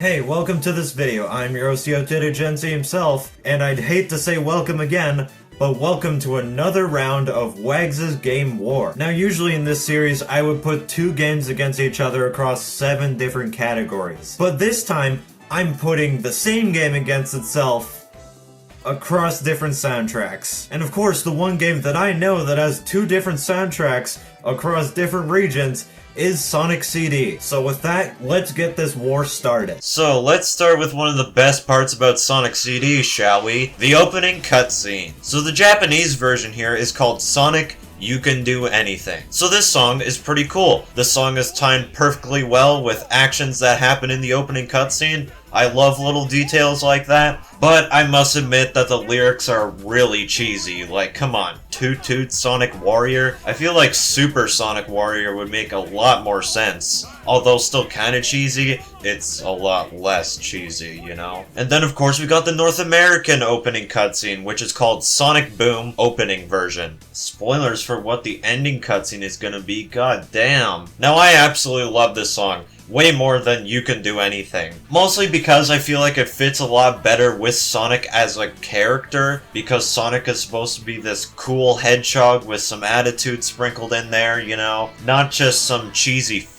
Hey, welcome to this video. I'm your OCO Genzi himself, and I'd hate to say welcome again, but welcome to another round of Wags' Game War. Now, usually in this series, I would put two games against each other across 7 different categories. But this time, I'm putting the same game against itself across different soundtracks. And of course, the one game that I know that has 2 different soundtracks across different regions is Sonic CD. So with that, let's get this war started. So let's start with one of the best parts about Sonic CD, shall we? The opening cutscene. So the Japanese version here is called Sonic You Can Do Anything. So this song is pretty cool. The song is timed perfectly well with actions that happen in the opening cutscene. I love little details like that, but I must admit that the lyrics are really cheesy. Like, come on, Toot Toot Sonic Warrior? I feel like Super Sonic Warrior would make a lot more sense. Although still kinda cheesy, it's a lot less cheesy, you know? And then of course we got the North American opening cutscene, which is called Sonic Boom Opening Version. Spoilers for what the ending cutscene is gonna be, god damn. Now I absolutely love this song. Way more than You Can Do Anything. Mostly because I feel like it fits a lot better with Sonic as a character, because Sonic is supposed to be this cool hedgehog with some attitude sprinkled in there, you know? Not just some cheesy f***.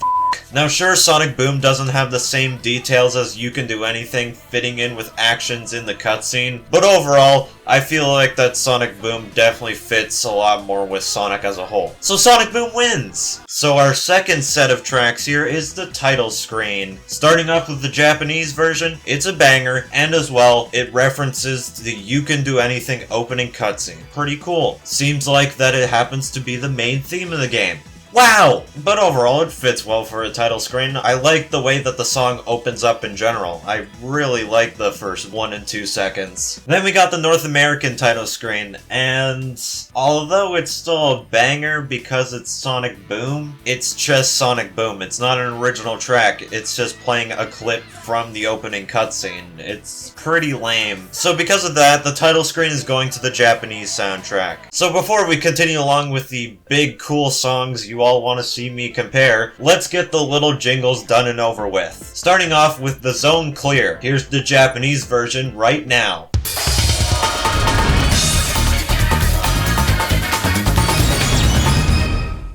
Now sure, Sonic Boom doesn't have the same details as You Can Do Anything fitting in with actions in the cutscene, but overall, I feel like that Sonic Boom definitely fits a lot more with Sonic as a whole. So Sonic Boom wins! So our second set of tracks here is the title screen. Starting off with the Japanese version, it's a banger, and as well, it references the You Can Do Anything opening cutscene. Pretty cool. Seems like that it happens to be the main theme of the game. Wow! But overall, it fits well for a title screen. I like the way that the song opens up in general. I really like the first 1 and 2 seconds. Then we got the North American title screen, and although it's still a banger because it's Sonic Boom, it's just Sonic Boom. It's not an original track, it's just playing a clip from the opening cutscene. It's pretty lame. So because of that, the title screen is going to the Japanese soundtrack. So before we continue along with the big cool songs you all want to see me compare, let's get the little jingles done and over with. Starting off with the Zone Clear. Here's the Japanese version right now.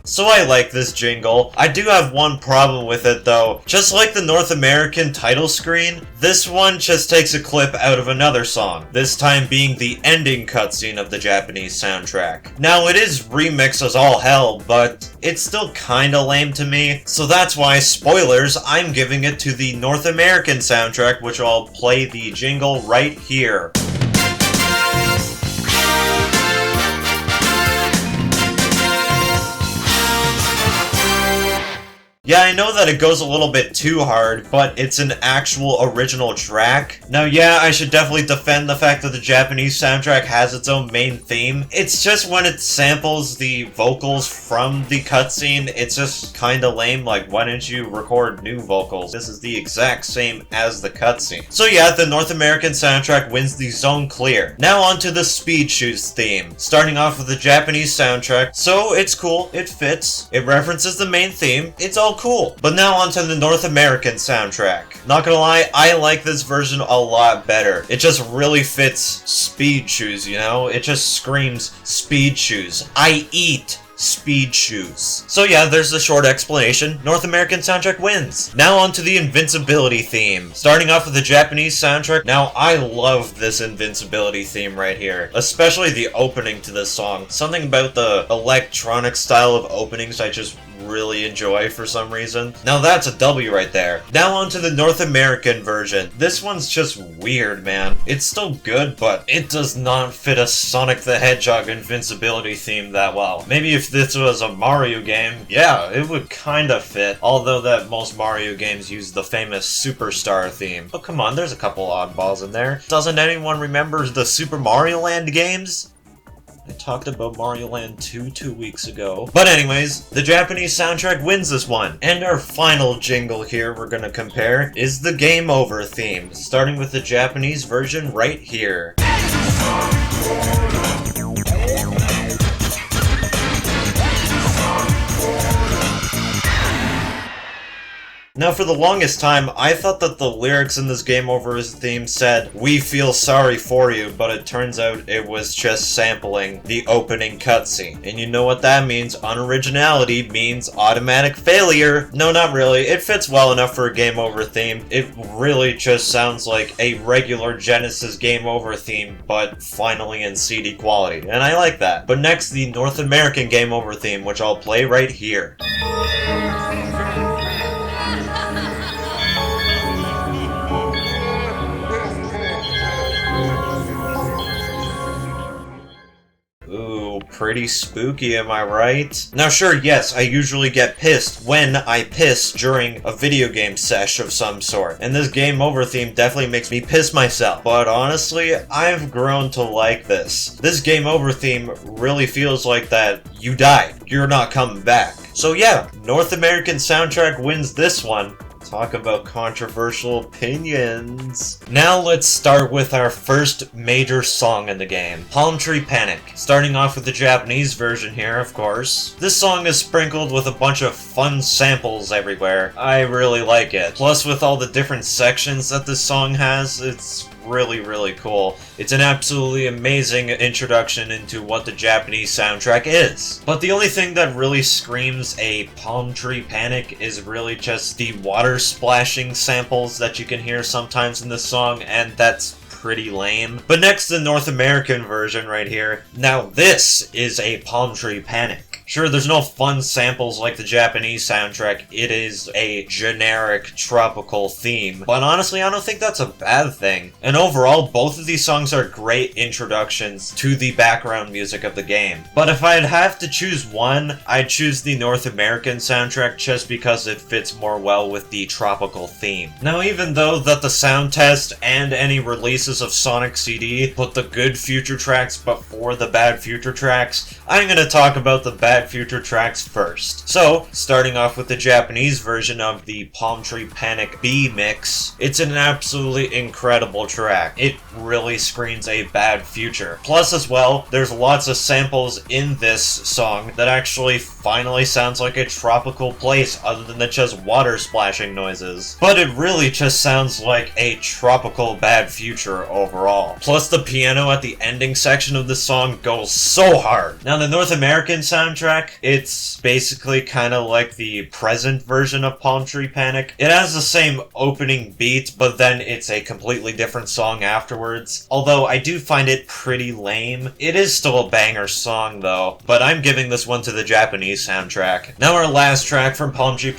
So I like this jingle. I do have one problem with it though. Just like the North American title screen, this one just takes a clip out of another song, this time being the ending cutscene of the Japanese soundtrack. Now it is remixed as all hell, but it's still kinda lame to me, so that's why, spoilers, I'm giving it to the North American soundtrack, which I'll play the jingle right here. Yeah, I know that it goes a little bit too hard, but it's an actual original track. Now, yeah, I should definitely defend the fact that the Japanese soundtrack has its own main theme. It's just when it samples the vocals from the cutscene, it's just kinda lame. Like, why didn't you record new vocals? This is the exact same as the cutscene. So yeah, the North American soundtrack wins the Zone Clear. Now on to the Speed Shoes theme. Starting off with the Japanese soundtrack, so it's cool, it fits, it references the main theme, it's all cool. But now onto the North American soundtrack. Not gonna lie, I like this version a lot better. It just really fits Speed Shoes, you know? It just screams Speed Shoes. I eat Speed Shoes. So yeah, there's the short explanation. North American soundtrack wins. Now onto the Invincibility theme. Starting off with the Japanese soundtrack. Now I love this Invincibility theme right here, especially the opening to this song. Something about the electronic style of openings I just really enjoy for some reason. Now that's a W right there. Now onto the North American version. This one's just weird, man. It's still good, but it does not fit a Sonic the Hedgehog Invincibility theme that well. Maybe if this was a Mario game, yeah, it would kinda fit. Although that most Mario games use the famous Superstar theme. But come on, there's a couple oddballs in there. Doesn't anyone remember the Super Mario Land games? I talked about Mario Land 2 weeks ago. But anyways, the Japanese soundtrack wins this one. And our final jingle here we're gonna compare is the Game Over theme, starting with the Japanese version right here. Now, for the longest time, I thought that the lyrics in this game over theme said, "We feel sorry for you," but it turns out it was just sampling the opening cutscene. And you know what that means? Unoriginality means automatic failure. No, not really. It fits well enough for a game over theme. It really just sounds like a regular Genesis game over theme, but finally in CD quality. And I like that. But next, the North American game over theme, which I'll play right here. Ooh, pretty spooky, am I right? Now sure, yes, I usually get pissed when I piss during a video game sesh of some sort, and this game over theme definitely makes me piss myself. But honestly, I've grown to like this. This game over theme really feels like that you died. You're not coming back. So yeah, North American soundtrack wins this one. Talk about controversial opinions. Now let's start with our first major song in the game, Palmtree Panic. Starting off with the Japanese version here, of course. This song is sprinkled with a bunch of fun samples everywhere. I really like it. Plus, with all the different sections that this song has, it's really cool. It's an absolutely amazing introduction into what the Japanese soundtrack is. But the only thing that really screams a Palmtree Panic is really just the water splashing samples that you can hear sometimes in this song, and that's pretty lame. But next, the North American version right here. Now this is a Palmtree Panic. Sure, there's no fun samples like the Japanese soundtrack. It is a generic tropical theme. But honestly, I don't think that's a bad thing. And overall, both of these songs are great introductions to the background music of the game. But if I'd have to choose one, I'd choose the North American soundtrack just because it fits more well with the tropical theme. Now, even though that the sound test and any releases of Sonic CD put the good future tracks before the bad future tracks, I'm gonna talk about the bad future tracks first. So, starting off with the Japanese version of the Palmtree Panic B mix, it's an absolutely incredible track. It really screams a bad future. Plus as well, there's lots of samples in this song that actually finally sounds like a tropical place other than the just water splashing noises. But it really just sounds like a tropical bad future overall. Plus the piano at the ending section of the song goes so hard. Now the North American soundtrack, it's basically kind of like the present version of Palmtree Panic. It has the same opening beat, but then it's a completely different song afterwards. Although I do find it pretty lame. It is still a banger song though, but I'm giving this one to the Japanese soundtrack. Now our last track from Palmtree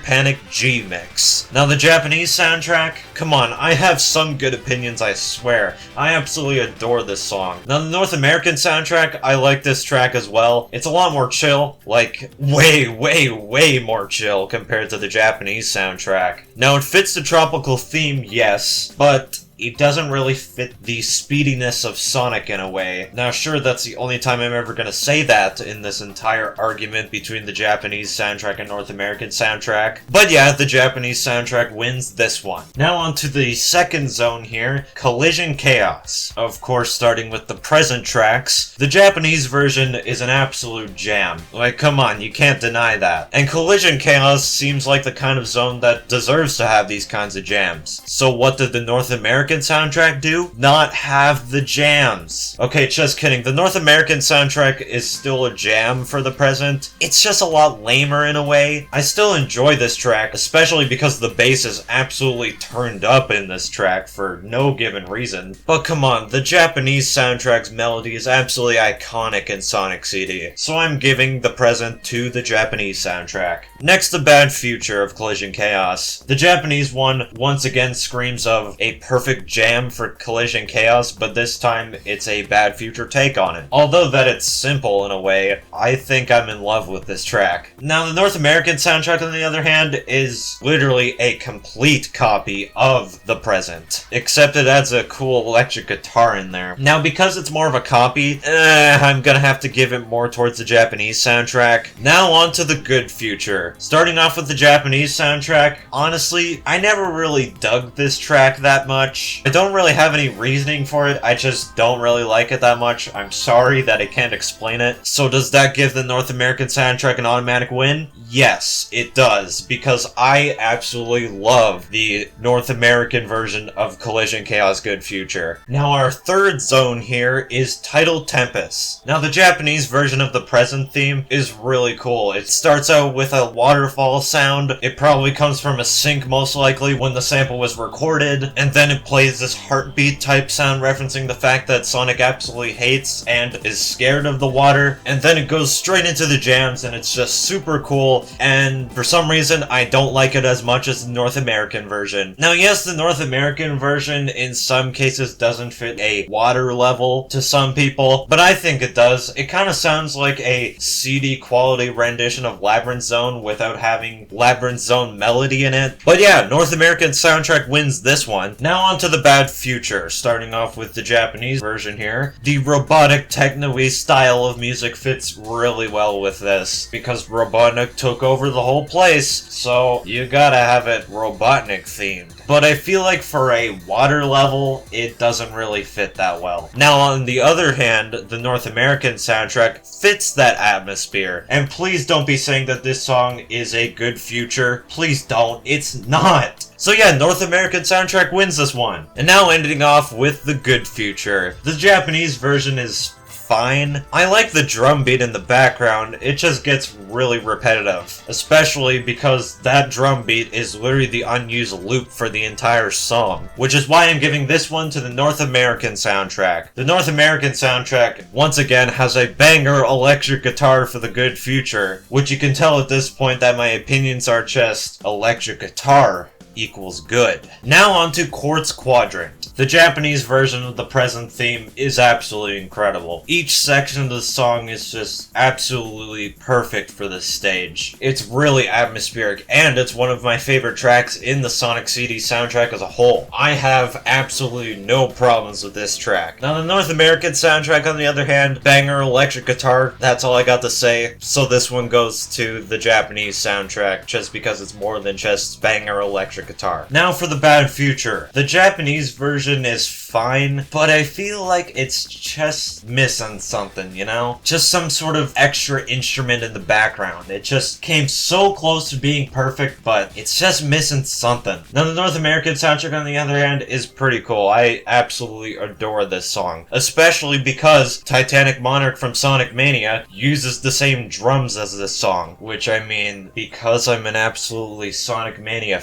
Panic G mix. Now the Japanese soundtrack, come on, I have some good opinions, I swear. I absolutely adore this song. Now the North American soundtrack, I like this track as well. It's a lot more chill, like way more chill compared to the Japanese soundtrack. Now it fits the tropical theme, yes, but it doesn't really fit the speediness of Sonic in a way. Now sure, that's the only time I'm ever gonna say that in this entire argument between the Japanese soundtrack and North American soundtrack. But yeah, the Japanese soundtrack wins this one. Now on to the second zone here, Collision Chaos. Of course, starting with the present tracks, the Japanese version is an absolute jam. Like, come on, you can't deny that. And Collision Chaos seems like the kind of zone that deserves to have these kinds of jams. So what did the North American soundtrack do? Not have the jams. Okay, just kidding. The North American soundtrack is still a jam for the present. It's just a lot lamer in a way. I still enjoy this track, especially because the bass is absolutely turned up in this track for no given reason. But come on, the Japanese soundtrack's melody is absolutely iconic in Sonic CD, so I'm giving the present to the Japanese soundtrack. Next, the bad future of Collision Chaos. The Japanese one once again screams of a perfect jam for Collision Chaos, but this time it's a bad future take on it. Although that it's simple in a way, I think I'm in love with this track. Now the North American soundtrack on the other hand is literally a complete copy of the present, except it adds a cool electric guitar in there. Now because it's more of a copy, I'm gonna have to give it more towards the Japanese soundtrack. Now on to the good future. Starting off with the Japanese soundtrack, honestly, I never really dug this track that much. Workbench. I don't really have any reasoning for it, I just don't really like it that much. I'm sorry that I can't explain it. So does that give the North American soundtrack an automatic win? Yes, it does, because I absolutely love the North American version of Collision Chaos Good Future. Now our third zone here is Tidal Tempest. Now the Japanese version of the present theme is really cool. It starts out with a waterfall sound. It probably comes from a sync most likely when the sample was recorded, and then it plays this heartbeat type sound referencing the fact that Sonic absolutely hates and is scared of the water, and then it goes straight into the jams and it's just super cool, and for some reason I don't like it as much as the North American version. Now yes, the North American version in some cases doesn't fit a water level to some people, but I think it does. It kind of sounds like a CD quality rendition of Labyrinth Zone without having Labyrinth Zone melody in it. But yeah, North American soundtrack wins this one. Now on to the Bad Future, starting off with the Japanese version here. The robotic techno-y style of music fits really well with this, because Robotnik took over the whole place, so you gotta have it Robotnik themed. But I feel like for a water level, it doesn't really fit that well. Now on the other hand, the North American soundtrack fits that atmosphere. And please don't be saying that this song is a good future. Please don't. It's not. So yeah, North American soundtrack wins this one. And now ending off with the good future. The Japanese version is fine. I like the drum beat in the background, it just gets really repetitive. Especially because that drum beat is literally the unused loop for the entire song. Which is why I'm giving this one to the North American soundtrack. The North American soundtrack, once again, has a banger electric guitar for the good future. Which you can tell at this point that my opinions are just electric guitar equals good. Now on to Quartz Quadrant. The Japanese version of the present theme is absolutely incredible. Each section of the song is just absolutely perfect for this stage. It's really atmospheric, and it's one of my favorite tracks in the Sonic CD soundtrack as a whole. I have absolutely no problems with this track. Now the North American soundtrack, on the other hand, banger electric guitar, that's all I got to say. So this one goes to the Japanese soundtrack, just because it's more than just banger electric guitar. Now for the Bad Future. The Japanese version is fine, but I feel like it's just missing something, you know? Just some sort of extra instrument in the background. It just came so close to being perfect, but it's just missing something. Now the North American soundtrack, on the other hand, is pretty cool. I absolutely adore this song, especially because Titanic Monarch from Sonic Mania uses the same drums as this song, which, I mean, because I'm an absolutely Sonic Mania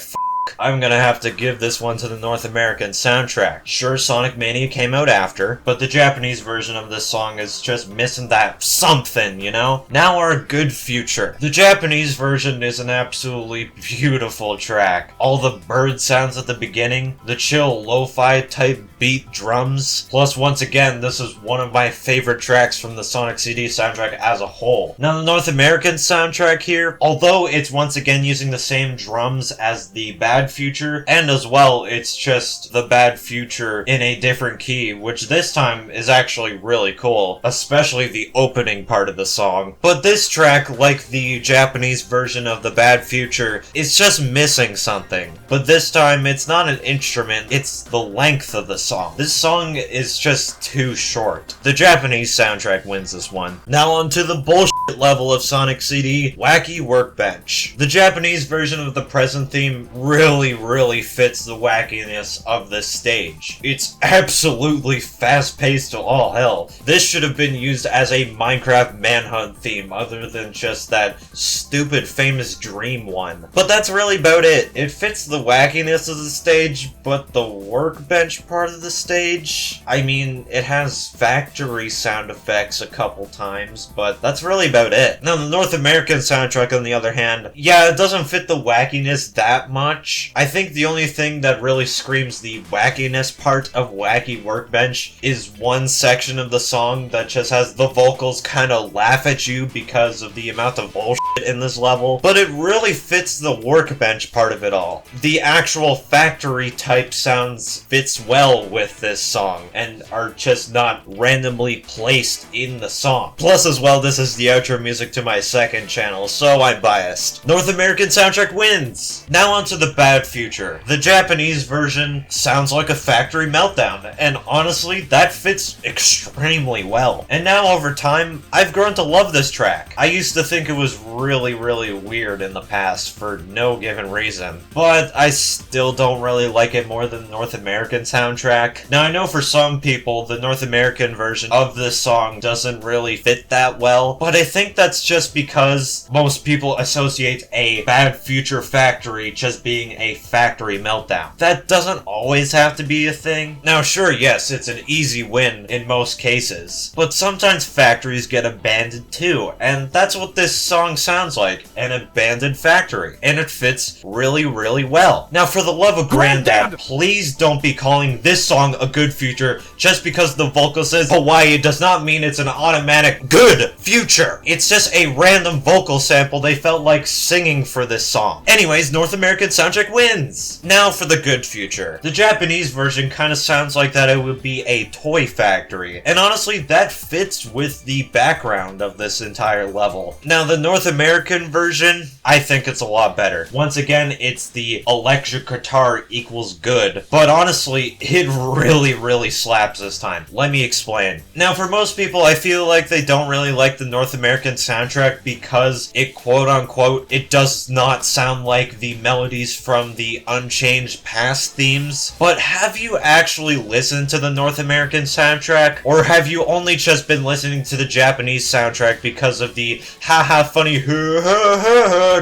I'm gonna have to give this one to the North American soundtrack. Sure, Sonic Mania came out after, but the Japanese version of this song is just missing that something, you know? Now our good future. The Japanese version is an absolutely beautiful track. All the bird sounds at the beginning, the chill lo-fi type beat drums, plus once again, this is one of my favorite tracks from the Sonic CD soundtrack as a whole. Now the North American soundtrack here, although it's once again using the same drums as the Bad Future, and as well, it's just the Bad Future in a different key, which this time is actually really cool, especially the opening part of the song. But this track, like the Japanese version of the Bad Future, is just missing something. But this time, it's not an instrument, it's the length of the song. This song is just too short. The Japanese soundtrack wins this one. Now on to the bullshit level of Sonic CD, Wacky Workbench. The Japanese version of the present theme really fits the wackiness of this stage. It's absolutely fast-paced to all hell. This should have been used as a Minecraft Manhunt theme, other than just that stupid famous Dream one. But that's really about it. It fits the wackiness of the stage, but the workbench part of the stage, I mean, it has factory sound effects a couple times, but that's really about it. Now the North American soundtrack, on the other hand, yeah, it doesn't fit the wackiness that much. I think the only thing that really screams the wackiness part of Wacky Workbench is one section of the song that just has the vocals kind of laugh at you because of the amount of bullshit in this level, but it really fits the workbench part of it all. The actual factory type sounds fits well with this song and are just not randomly placed in the song. Plus as well, this is the outro retro music to my second channel, so I'm biased. North American soundtrack wins! Now onto the bad future. The Japanese version sounds like a factory meltdown, and honestly, that fits extremely well. And now over time, I've grown to love this track. I used to think it was really weird in the past for no given reason, but I still don't really like it more than the North American soundtrack. Now I know for some people, the North American version of this song doesn't really fit that well, but I think that's just because most people associate a bad future factory just being a factory meltdown. That doesn't always have to be a thing. Now sure, yes, it's an easy win in most cases, but sometimes factories get abandoned too, and that's what this song sounds like, an abandoned factory, and it fits really well. Now for the love of Granddad, please don't be calling this song a good future just because the vocal says Hawaii does not mean it's an automatic good future. It's just a random vocal sample they felt like singing for this song. Anyways, North American soundtrack wins! Now for the good future. The Japanese version kind of sounds like that it would be a toy factory, and honestly that fits with the background of this entire level. Now the North American version, I think it's a lot better. Once again, it's the electric guitar equals good, but honestly, it really slaps this time. Let me explain. Now for most people, I feel like they don't really like the North American soundtrack because it quote-unquote, it does not sound like the melodies from the Unchanged Past themes. But have you actually listened to the North American soundtrack? Or have you only just been listening to the Japanese soundtrack because of the haha funny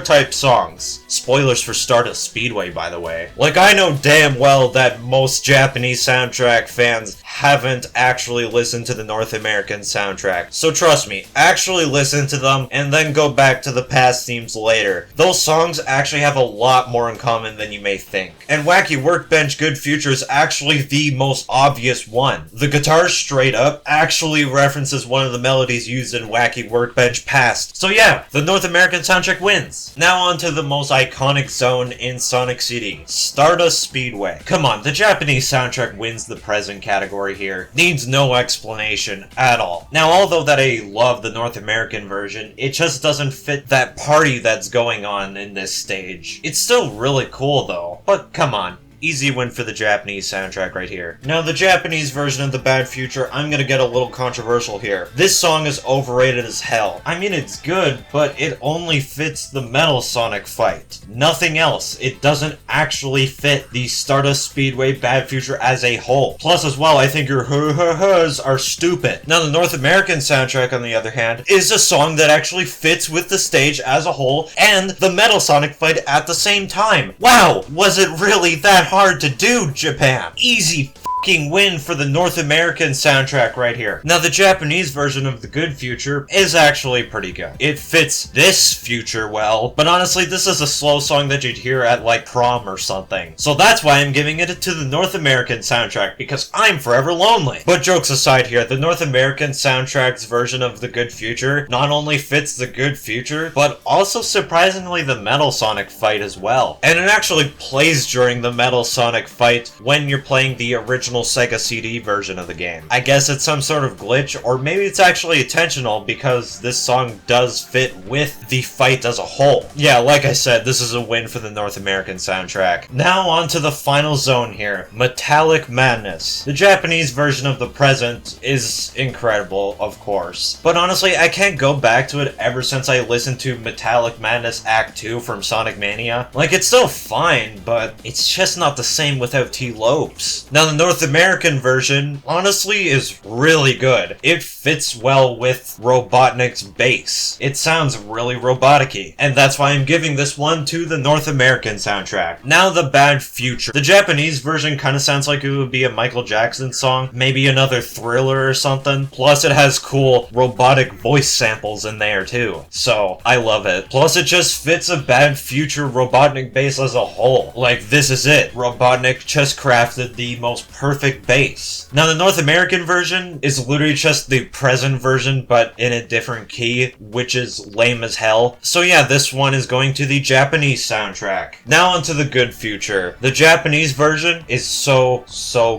type songs? Spoilers for Stardust Speedway, by the way. Like, I know damn well that most Japanese soundtrack fans haven't actually listened to the North American soundtrack. So trust me, actually listen to them and then go back to the past themes later. Those songs actually have a lot more in common than you may think. And Wacky Workbench Good Future is actually the most obvious one. The guitar straight up actually references one of the melodies used in Wacky Workbench Past. So yeah, the North American soundtrack wins. Now on to the most iconic zone in Sonic CD, Stardust Speedway. Come on, the Japanese soundtrack wins the present category here. Needs no explanation at all. Now, although that I love the North American version, it just doesn't fit that party that's going on in this stage. It's still really cool though, but come on. Easy win for the Japanese soundtrack right here. Now, the Japanese version of The Bad Future, I'm gonna get a little controversial here. This song is overrated as hell. I mean, it's good, but it only fits the Metal Sonic fight. Nothing else. It doesn't actually fit the Stardust Speedway Bad Future as a whole. Plus, as well, I think your ha-ha-has are stupid. Now, the North American soundtrack, on the other hand, is a song that actually fits with the stage as a whole and the Metal Sonic fight at the same time. Wow! Was it really that hard to do, Japan? Easy fucking win for the North American soundtrack right here. Now, the Japanese version of The Good Future is actually pretty good. It fits this future well, but honestly, this is a slow song that you'd hear at like prom or something. So that's why I'm giving it to the North American soundtrack, because I'm forever lonely. But jokes aside here, the North American soundtrack's version of The Good Future not only fits The Good Future, but also surprisingly the Metal Sonic fight as well. And it actually plays during the Metal Sonic fight when you're playing the original Sega CD version of the game. I guess it's some sort of glitch, or maybe it's actually intentional because this song does fit with the fight as a whole. Yeah, like I said, this is a win for the North American soundtrack. Now on to the final zone here, Metallic Madness. The Japanese version of the present is incredible, of course, but honestly, I can't go back to it ever since I listened to Metallic Madness Act 2 from Sonic Mania. Like, it's still fine, but it's just not the same without T-Lopes. Now, the North American version, honestly, is really good. It fits well with Robotnik's bass. It sounds really robotic-y, and that's why I'm giving this one to the North American soundtrack. Now, The Bad Future. The Japanese version kind of sounds like it would be a Michael Jackson song, maybe another Thriller or something. Plus, it has cool robotic voice samples in there too, so I love it. Plus, it just fits a Bad Future Robotnik bass as a whole. Like, this is it. Robotnik just crafted the most perfect perfect bass. Now the North American version is literally just the present version, but in a different key, which is lame as hell. So yeah, this one is going to the Japanese soundtrack. Now onto the good future. The Japanese version is so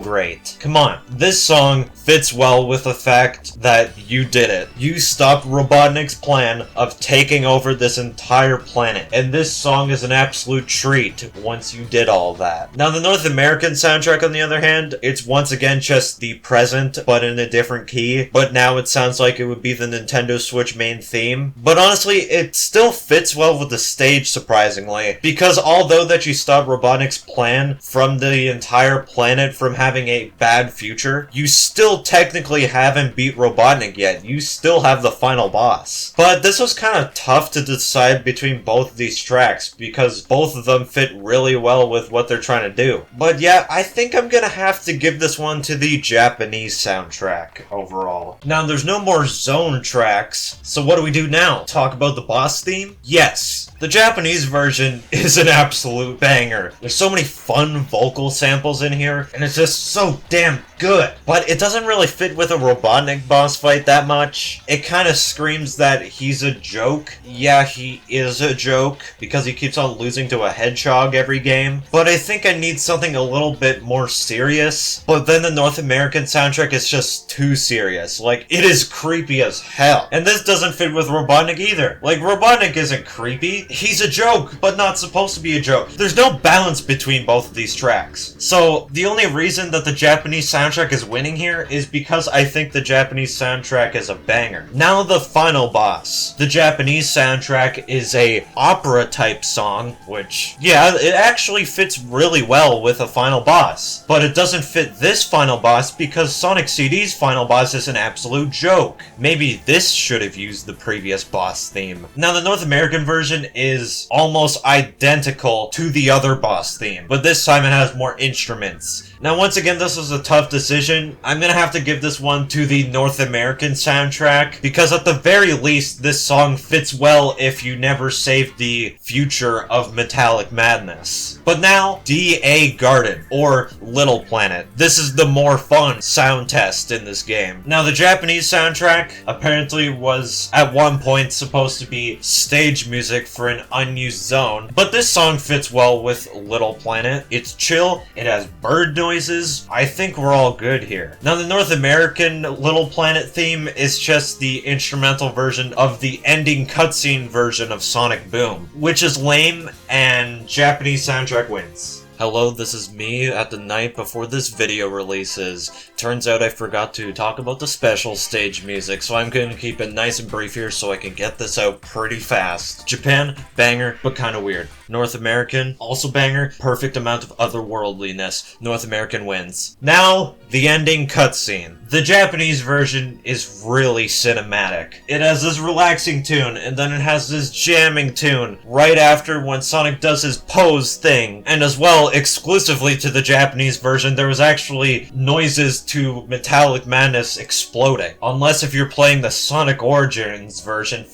great. Come on, this song fits well with the fact that you did it. You stopped Robotnik's plan of taking over this entire planet, and this song is an absolute treat once you did all that. Now the North American soundtrack, on the other hand, it's once again just the present, but in a different key, but now it sounds like it would be the Nintendo Switch main theme. But honestly, it still fits well with the stage, surprisingly, because although that you stopped Robotnik's plan from the entire planet from having a bad future, you still technically haven't beat Robotnik yet. You still have the final boss. But this was kind of tough to decide between both of these tracks, because both of them fit really well with what they're trying to do. But yeah, I think I'm gonna have to give this one to the Japanese soundtrack overall. Now, there's no more zone tracks, so what do we do now? Talk about the boss theme? Yes, the Japanese version is an absolute banger. There's so many fun vocal samples in here, and it's just so damn good. But it doesn't really fit with a Robotnik boss fight that much. It kind of screams that he's a joke. Yeah, he is a joke, because he keeps on losing to a hedgehog every game. But I think I need something a little bit more serious. But then the North American soundtrack is just too serious. Like, it is creepy as hell. And this doesn't fit with Robotnik either. Like, Robotnik isn't creepy. He's a joke, but not supposed to be a joke. There's no balance between both of these tracks. So, the only reason that the Japanese soundtrack is winning here is because I think the Japanese soundtrack is a banger. Now the final boss. The Japanese soundtrack is a opera-type song, which, yeah, it actually fits really well with a final boss. But it doesn't fit this final boss because Sonic CD's final boss is an absolute joke. Maybe this should have used the previous boss theme. Now the North American version is almost identical to the other boss theme, but this time it has more instruments. Now once again, this was a tough decision. I'm gonna have to give this one to the North American soundtrack, because at the very least, this song fits well if you never saved the future of Metallic Madness. But now, D.A. Garden, or Little Planet. This is the more fun sound test in this game. Now the Japanese soundtrack apparently was at one point supposed to be stage music for an unused zone, but this song fits well with Little Planet. It's chill, it has bird noises. I think we're all good here. Now the North American Little Planet theme is just the instrumental version of the ending cutscene version of Sonic Boom, which is lame, and Japanese soundtrack wins. Hello, this is me at the night before this video releases. Turns out I forgot to talk about the special stage music, so I'm going to keep it nice and brief here so I can get this out pretty fast. Japan, banger, but kinda weird. North American, also banger, perfect amount of otherworldliness. North American wins. Now, the ending cutscene. The Japanese version is really cinematic. It has this relaxing tune, and then it has this jamming tune right after when Sonic does his pose thing. And as well, exclusively to the Japanese version, there was actually noises to Metallic Madness exploding. Unless if you're playing the Sonic Origins version,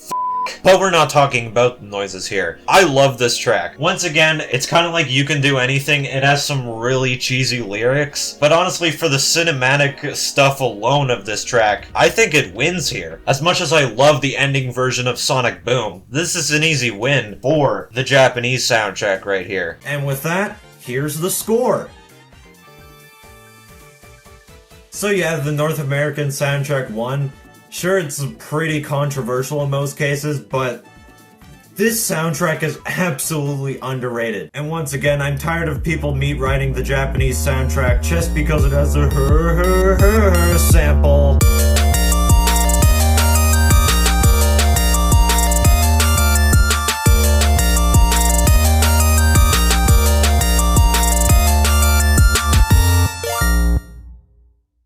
but we're not talking about the noises here. I love this track. Once again, it's kind of like You Can Do Anything. It has some really cheesy lyrics, but honestly, for the cinematic stuff alone of this track, I think it wins here. As much as I love the ending version of Sonic Boom, this is an easy win for the Japanese soundtrack right here. And with that, here's the score. So yeah, the North American soundtrack won. Sure, it's pretty controversial in most cases, but this soundtrack is absolutely underrated. And once again, I'm tired of people writing the Japanese soundtrack just because it has a sample.